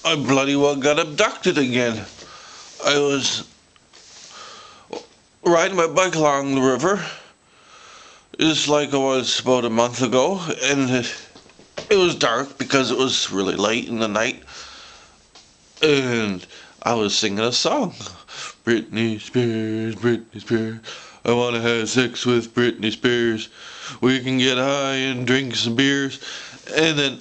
I bloody well got abducted again. I was riding my bike along the river, just like I was about a month ago, and it was dark because it was really late in the night, and I was singing a song. Britney Spears, Britney Spears, I wanna have sex with Britney Spears. We can get high and drink some beers. And then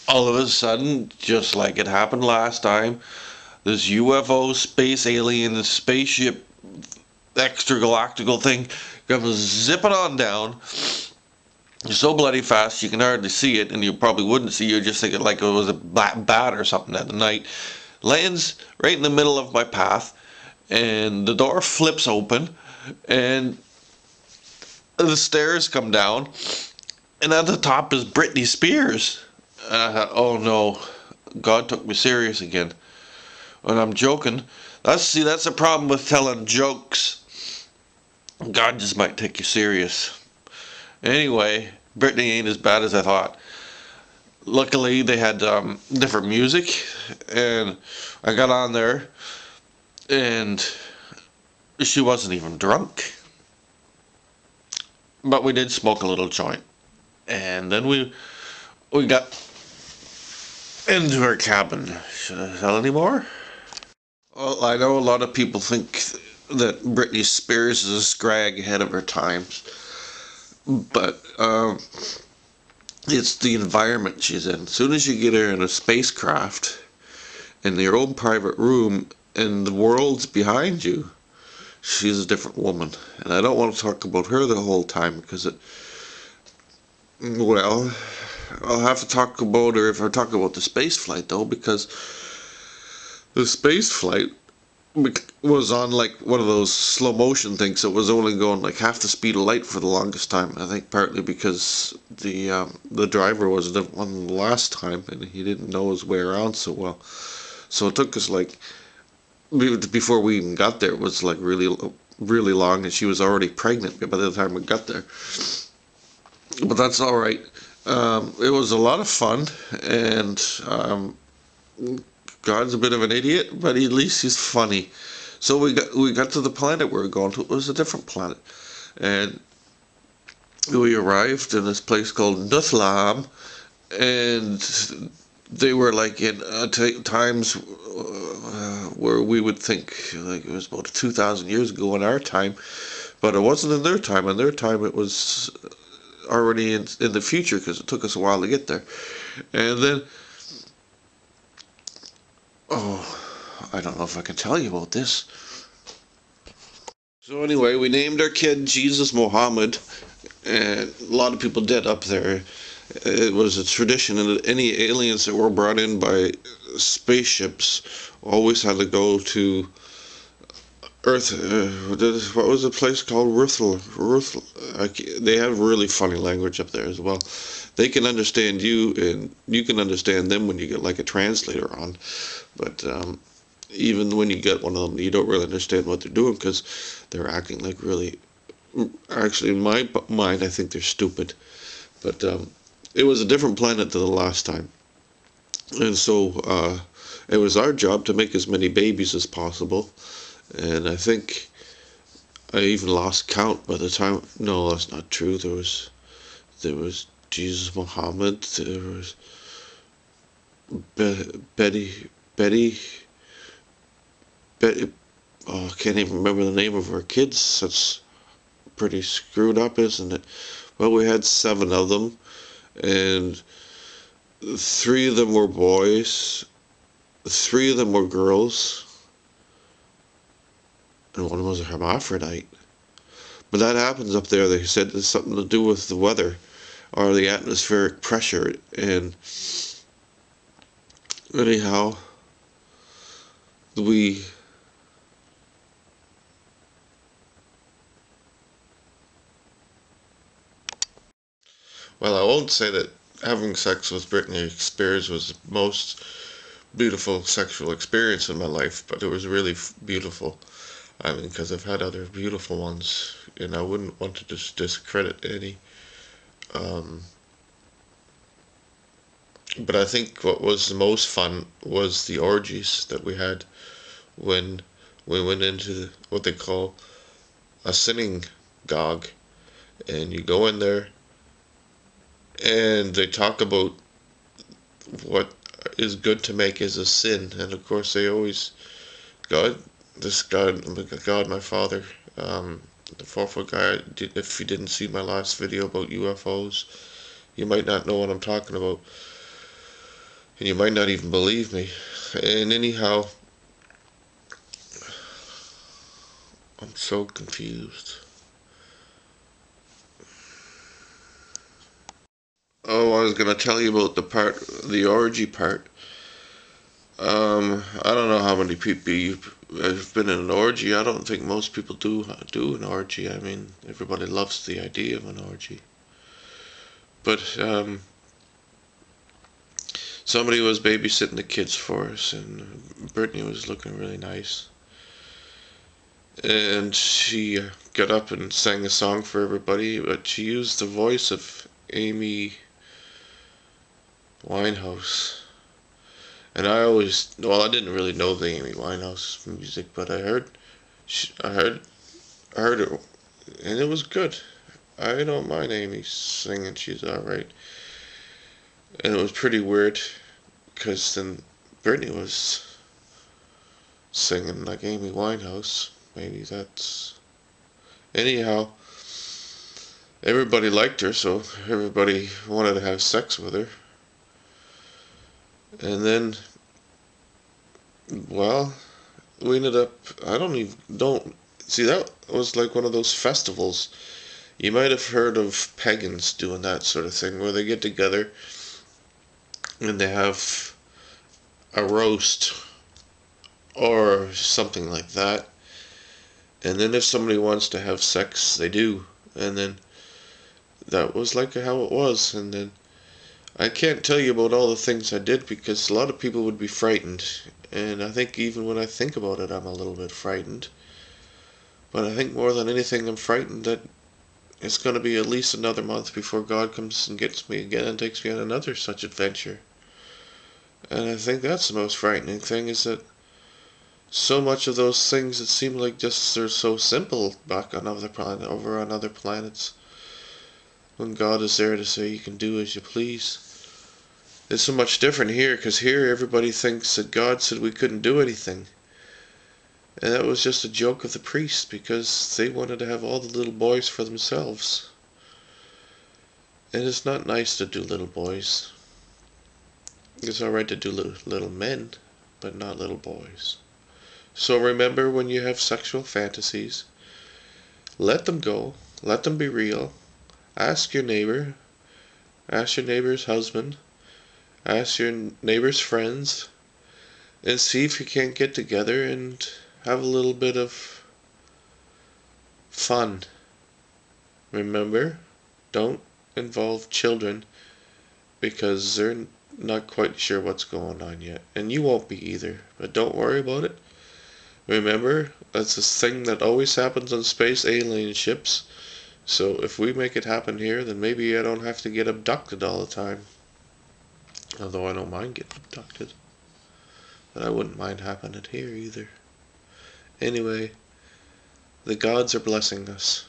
all of a sudden, just like it happened last time, this UFO space alien spaceship extragalactical thing comes zipping on down so bloody fast you can hardly see it, and you probably wouldn't see it. You're just thinking like it was a bat or something at the night. Lands right in the middle of my path, and the door flips open, and the stairs come down, and at the top is Britney Spears. Oh no, God took me serious again. And I'm joking. That's the problem with telling jokes. God just might take you serious. Anyway, Britney ain't as bad as I thought. Luckily, they had different music, and I got on there, and she wasn't even drunk. But we did smoke a little joint, and then we got into her cabin. Should I tell any more? Well, I know a lot of people think that Britney Spears is a scrag ahead of her times, but it's the environment she's in. As soon as you get her in a spacecraft, in your own private room, and the world's behind you, she's a different woman. And I don't want to talk about her the whole time because well, I'll have to talk about her if I talk about the space flight though, because the space flight was on like one of those slow motion things. So it was only going like half the speed of light for the longest time. I think partly because the driver was on the last time and he didn't know his way around so well. So it took us like before we even got there. It was like really long, and she was already pregnant by the time we got there. But that's all right. It was a lot of fun, and God's a bit of an idiot, but at least he's funny. So we got to the planet we were going to. It was a different planet, and we arrived in this place called Nuthlam, and they were like in times where we would think like it was about 2,000 years ago in our time, but it wasn't in their time. In their time, it was already in the future because it took us a while to get there. And then, oh, I don't know if I can tell you about this. So anyway, we named our kid Jesus Mohammed, and a lot of people did up there. It was a tradition, and any aliens that were brought in by spaceships always had to go to Earth. What was the place called? They have really funny language up there as well. They can understand you, and you can understand them when you get like a translator on. But even when you get one of them, you don't really understand what they're doing because they're acting like really. Actually, in my mind, I think they're stupid. But it was a different planet to the last time, and so it was our job to make as many babies as possible. And I think I even lost count by the time. No, that's not true. There was Jesus Muhammad. There was Betty Betty Betty. Oh, I can't even remember the name of her kids. That's pretty screwed up, isn't it? Well, we had 7 of them, and 3 of them were boys, 3 of them were girls, and one was a hermaphrodite. But that happens up there. They said it's something to do with the weather or the atmospheric pressure. And anyhow, we well, I won't say that having sex with Britney Spears was the most beautiful sexual experience in my life, but it was really beautiful. I mean, because I've had other beautiful ones, and I wouldn't want to just discredit any. Um, But I think what was the most fun was the orgies that we had when we went into what they call a sinning gog, and you go in there and they talk about what is good to make as a sin, and of course they always God, this God, my father, the 4 foot guy. If you didn't see my last video about UFOs, you might not know what I'm talking about, and you might not even believe me. And anyhow, I'm so confused. Oh, I was gonna tell you about the orgy part. I don't know how many people have been in an orgy. I don't think most people do an orgy. I mean, everybody loves the idea of an orgy, but somebody was babysitting the kids for us, and Britney was looking really nice, and she got up and sang a song for everybody, but she used the voice of Amy Winehouse. And I didn't really know the Amy Winehouse music, but I heard it, and it was good. I don't mind Amy singing; she's all right. And it was pretty weird because then Britney was singing like Amy Winehouse. Maybe that's anyhow. Everybody liked her, so everybody wanted to have sex with her. And then, well, we ended up. I don't even don't see that was like one of those festivals. You might have heard of pagans doing that sort of thing, where they get together and they have a roast or something like that. And then if somebody wants to have sex, they do. And then that was like how it was. And then I can't tell you about all the things I did because a lot of people would be frightened. And I think even when I think about it, I'm a little bit frightened. But I think more than anything, I'm frightened that it's going to be at least another month before God comes and gets me again and takes me on another such adventure. And I think that's the most frightening thing is that so much of those things that seem like just they're so simple back on other planet over on other planets when God is there to say you can do as you please. It's so much different here because here everybody thinks that God said we couldn't do anything. And that was just a joke of the priests because they wanted to have all the little boys for themselves. And it's not nice to do little boys. It's alright to do little men, but not little boys. So remember when you have sexual fantasies, let them go, let them be real. Ask your neighbor, ask your neighbor's husband, ask your neighbor's friends, and see if you can't get together and have a little bit of fun. Remember, don't involve children because they're not quite sure what's going on yet. And you won't be either, but don't worry about it. Remember, that's a thing that always happens on space alien ships. So if we make it happen here, then maybe I don't have to get abducted all the time. Although I don't mind getting abducted. But I wouldn't mind having it here either. Anyway, the gods are blessing us.